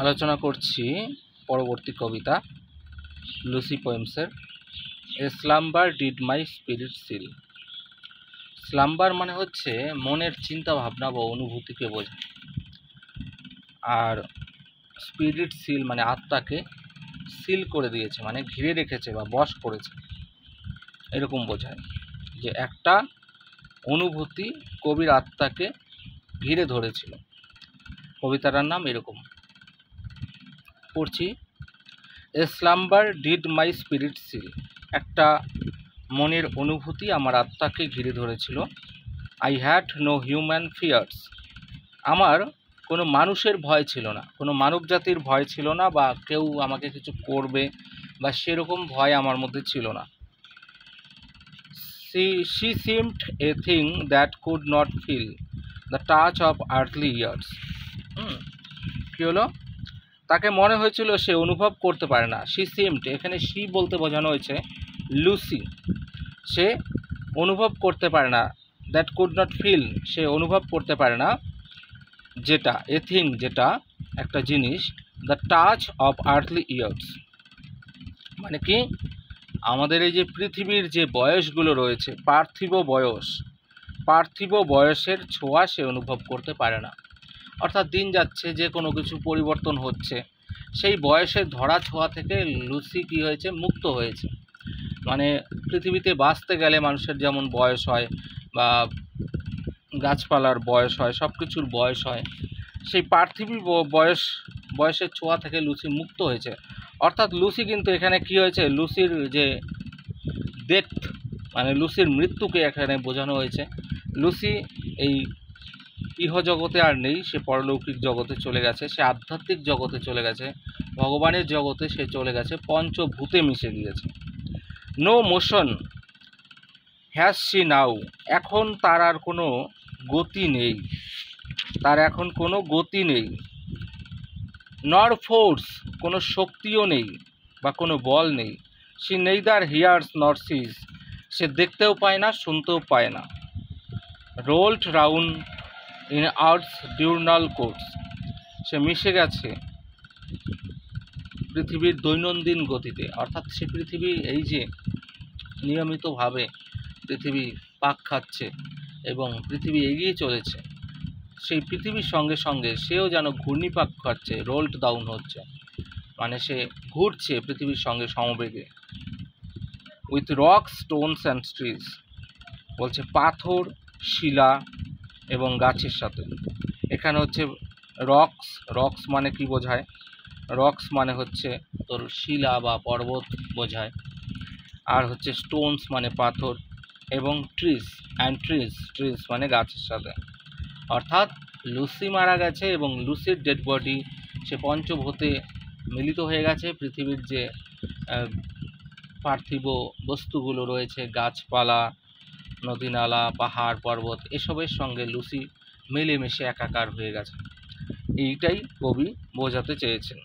আলোচনা করছি পরবর্তী কবিতা লুসি পোয়েমসের A slumber did my spirit seal. Slumber মানে হচ্ছে মনের চিন্তা ভাবনা বা অনুভূতিকে বোঝায়, আর স্পিরিট সিল মানে আত্মাকে সিল করে দিয়েছে, মানে ঘিরে রেখেছে বা বশ করেছে, এরকম বোঝায় যে একটা অনুভূতি কবির আত্মাকে ঘিরে ধরেছিল। কবিতাটার নাম এরকম পড়ছি, A slumber did my spirit seal. একটা মনের অনুভূতি আমার আত্মাকে ঘিরে ধরেছিল। I had no human fears. আমার কোনো মানুষের ভয় ছিল না, কোনো মানব জাতির ভয় ছিল না, বা কেউ আমাকে কিছু করবে বা সেরকম ভয় আমার মধ্যে ছিল না। She seemed a thing that could not feel the touch of earthly years. কি হলো? তাকে মনে হয়েছিল সে অনুভব করতে পারে না। she seemed, এখানে she বলতে বোঝানো হয়েছে লুসি। সে অনুভব করতে পারে না, দ্যাট কুড নট ফিল, সে অনুভব করতে পারে না যেটা, এ থিং যেটা, একটা জিনিস, the touch of earthly years মানে কি, আমাদের এই যে পৃথিবীর যে বয়সগুলো রয়েছে, পার্থিব বয়সের ছোঁয়া সে অনুভব করতে পারে না। অর্থাৎ দিন যাচ্ছে, যে কোনো কিছু পরিবর্তন হচ্ছে, সেই বয়সের ধরা ছোঁয়া থেকে লুসি কী হয়েছে, মুক্ত হয়েছে। মানে পৃথিবীতে বাঁচতে গেলে মানুষের যেমন বয়স হয়, বা গাছপালার বয়স হয়, সব কিছুর বয়স হয়, সেই পার্থিব বয়সের ছোঁয়া থেকে লুসি মুক্ত হয়েছে। অর্থাৎ লুসি কিন্তু এখানে কি হয়েছে, লুসির যে ডেথ মানে লুসির মৃত্যুকে এখানে বোঝানো হয়েছে। লুসি এই ইহজগতে আর নেই, সে পরলৌকিক জগতে চলে গেছে, সে আধ্যাত্মিক জগতে চলে গেছে, ভগবানের জগতে সে চলে গেছে, পঞ্চভূতে মিশে গিয়েছে। নো মোশন হ্যাজ শি নাও, এখন তার আর কোনো গতি নেই, তার এখন কোনো গতি নেই। নর ফোর্স, কোনো শক্তিও নেই বা কোনো বল নেই। শি নেইদার হিয়ার্স নর সিজ, সে দেখতেও পায় না, শুনতেও পায় না। Rolled round in earth's diurnal course, সে মিশে গেছে পৃথিবীর দৈনন্দিন গতিতে। অর্থাৎ সে পৃথিবী এই যে নিয়মিতভাবে পৃথিবী পাক খাচ্ছে এবং পৃথিবী এগিয়ে চলেছে, সেই পৃথিবীর সঙ্গে সঙ্গে সেও যেন ঘূর্ণিপাক খাচ্ছে, রোল্ড ডাউন হচ্ছে, মানে সে ঘুরছে পৃথিবীর সঙ্গে সমবেগে। With rocks, Stones and trees, বলছে পাথর, শিলা এবং গাছের সাথে। এখানে হচ্ছে রক্স মানে কি বোঝায়, রক্স মানে হচ্ছে তোর শিলা বা পর্বত বোঝায়, আর হচ্ছে স্টোনস মানে পাথর, এবং ট্রিজ মানে গাছের সাথে। অর্থাৎ লুসি মারা গেছে এবং লুসির ডেড বডি সে পঞ্চভূতে মিলিত হয়ে গেছে। পৃথিবীর যে পার্থিব বস্তুগুলো রয়েছে, গাছপালা, নদী নালা, পাহাড় পর্বত, এসবের সঙ্গে লুসি মিলেমিশে একাকার হয়ে গেছে। এইটাই কবি বোঝাতে চেয়েছেন।